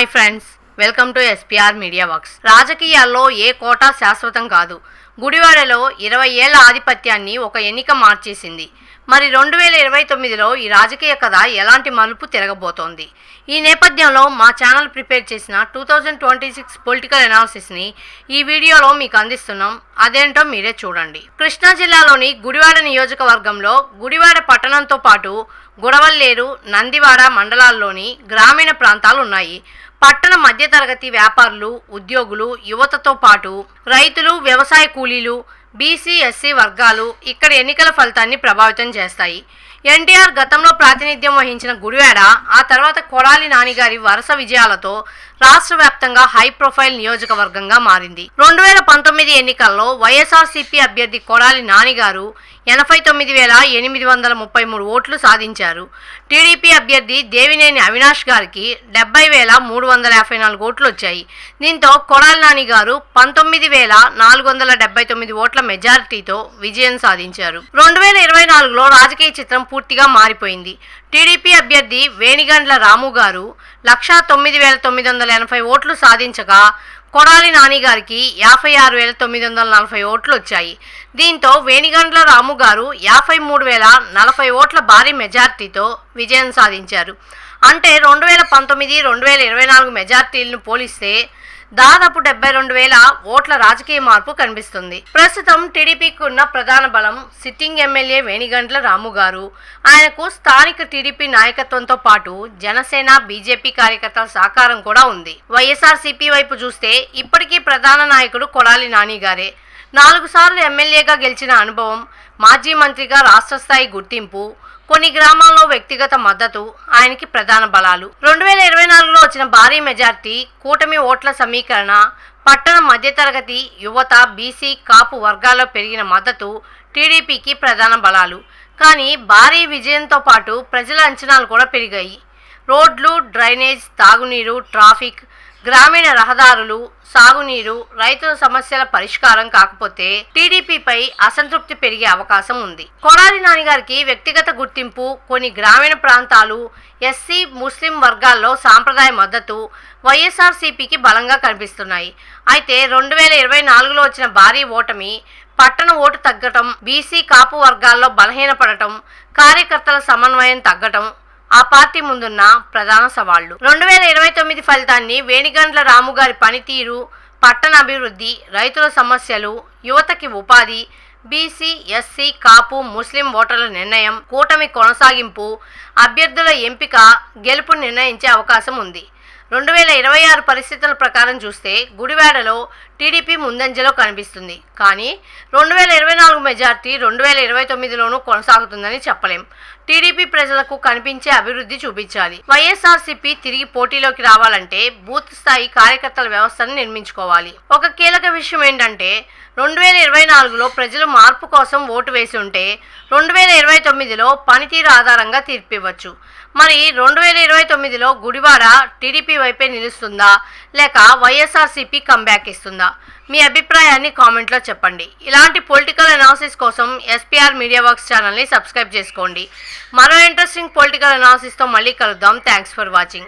Hi friends, welcome to SPR media works. రాజకీయాల్లో ఏ quota శాశ్వతం కాదు. గుడివాడలో 20 ఏళ్ల ఆధిపత్యాన్ని ఒక ఎన్నిక మార్చేసింది. మరి 2029లో ఈ రాజకీయ కథ ఎలాంటి మలుపు తిరగబోతోంది? ఈ నేపథ్యంలో మా ఛానల్ ప్రిపేర్ చేసిన 2026 పొలిటికల్ అనాలిసిస్ని ఈ వీడియోలో మీకు అందిస్తున్నాం. అదేంటో మీరే చూడండి. కృష్ణా జిల్లాలోని గుడివాడ నియోజకవర్గంలో గుడివాడ పట్టణంతో పాటు గుడవల్లేరు, నందివాడ మండలాల్లోని గ్రామీణ ప్రాంతాలు ఉన్నాయి. పట్టణ మధ్యతరగతి వ్యాపారులు, ఉద్యోగులు, యువతతో పాటు రైతులు, వ్యవసాయ కూలీలు, బీసీ, ఎస్సీ వర్గాలు ఇక్కడ ఎన్నికల ఫలితాన్ని ప్రభావితం చేస్తాయి. ఎన్టీఆర్ గతంలో ప్రాతినిధ్యం వహించిన గుడివాడ ఆ తర్వాత కొడాలి నానిగారి వరుస విజయాలతో రాష్ట్ర వ్యాప్తంగా హై ప్రొఫైల్ నియోజకవర్గంగా మారింది. 2019 ఎన్నికల్లో వైఎస్ఆర్సీపీ అభ్యర్థి కొడాలి నానిగారు 89,833 ఓట్లు సాధించారు. టీడీపీ అభ్యర్థి దేవినేని అవినాష్ గారికి 70,354 ఓట్లు వచ్చాయి. దీంతో కొడాలి నాని గారు 19,479 ఓట్ల మెజారిటీతో విజయం సాధించారు. 2024లో రాజకీయ చిత్రం పూర్తిగా మారిపోయింది. టీడీపీ అభ్యర్థి వేణిగండ్ల రాము గారు 109,980 ఓట్లు సాధించగా కొడాలి నాని గారికి 56,940 ఓట్లు వచ్చాయి. దీంతో వేణిగండ్ల రాము గారు 53,040 ఓట్ల భారీ మెజార్టీతో విజయం సాధించారు. అంటే 2019, 2024 మెజార్టీలను పోలిస్తే దాదాపు 72,000 ఓట్ల రాజకీయ మార్పు కనిపిస్తుంది. ప్రస్తుతం టీడీపీకి ఉన్న ప్రధాన బలం సిట్టింగ్ ఎమ్మెల్యే వేణిగండ్ల రాము గారు. ఆయనకు స్థానిక టీడీపీ నాయకత్వంతో పాటు జనసేన, బీజేపీ కార్యకర్తల సహకారం కూడా ఉంది. వైఎస్ఆర్సీపీ వైపు చూస్తే ఇప్పటికీ ప్రధాన నాయకుడు కొడాలి నాని గారే. 4 సార్లు ఎమ్మెల్యేగా గెలిచిన అనుభవం, మాజీ మంత్రిగా రాష్ట్ర స్థాయి గుర్తింపు, కొన్ని గ్రామాల్లో వ్యక్తిగత మద్దతు ఆయనకి ప్రధాన బలాలు. 2024లో వచ్చిన భారీ మెజార్టీ, కూటమి ఓట్ల సమీకరణ, పట్టణ మధ్యతరగతి యువత, బీసీ, కాపు వర్గాల్లో పెరిగిన మద్దతు టీడీపీకి ప్రధాన బలాలు. కానీ భారీ విజయంతో పాటు ప్రజల అంచనాలు కూడా పెరిగాయి. రోడ్లు, డ్రైనేజ్, తాగునీరు, ట్రాఫిక్, గ్రామీణ రహదారులు, సాగునీరు, రైతుల సమస్యల పరిష్కారం కాకపోతే టీడీపీపై అసంతృప్తి పెరిగే అవకాశం ఉంది. కొడాలి నాని గారికి వ్యక్తిగత గుర్తింపు, కొన్ని గ్రామీణ ప్రాంతాలు, ఎస్సీ, ముస్లిం వర్గాల్లో సాంప్రదాయ మద్దతు వైఎస్ఆర్సీపీకి బలంగా కనిపిస్తున్నాయి. అయితే 2024లో వచ్చిన భారీ ఓటమి, పట్టణ ఓటు తగ్గటం, బీసీ, కాపు వర్గాల్లో బలహీనపడటం, కార్యకర్తల సమన్వయం తగ్గటం ఆ పార్టీ ముందున్న ప్రధాన సవాళ్లు. 2029 ఫలితాన్ని వేణిగండ్ల రాము గారి పనితీరు, పట్టణ అభివృద్ధి, రైతుల సమస్యలు, యువతకి ఉపాధి, బీసీ, ఎస్సీ, కాపు, ముస్లిం ఓటర్ల నిర్ణయం, కూటమి కొనసాగింపు, అభ్యర్థుల ఎంపిక, గెలుపు నిర్ణయించే అవకాశం ఉంది. 2026 పరిస్థితుల ప్రకారం చూస్తే గుడివాడలో టీడీపీ ముందంజలో కనిపిస్తుంది. కానీ 2024 మెజార్టీ 2029లోనూ కొనసాగుతుందని చెప్పలేం. టీడీపీ ప్రజలకు కనిపించే అభివృద్ధి చూపించాలి. వైఎస్ఆర్సీపీ తిరిగి పోటీలోకి రావాలంటే బూత్ స్థాయి కార్యకర్తల వ్యవస్థను నిర్మించుకోవాలి. ఒక కీలక విషయం ఏంటంటే 2024లో ప్రజలు మార్పు కోసం ఓటు వేసి ఉంటే 2029లో పనితీరు ఆధారంగా తీర్పివ్వచ్చు. మరి 2029లో గుడివాడ టీడీపీ వైపే నిలుస్తుందా, లేక వైఎస్ఆర్సీపీ కంబ్యాక్ ఇస్తుందా? మీ అభిప్రాయాన్ని కామెంట్లో చెప్పండి. ఇలాంటి పొలిటికల్ అనాలిసిస్ కోసం ఎస్పీఆర్ మీడియా వర్క్స్ ఛానల్ని సబ్స్క్రైబ్ చేసుకోండి. మరో ఇంట్రెస్టింగ్ పొలిటికల్ అనాలిసిస్తో మళ్ళీ కలుద్దాం. Thanks for watching.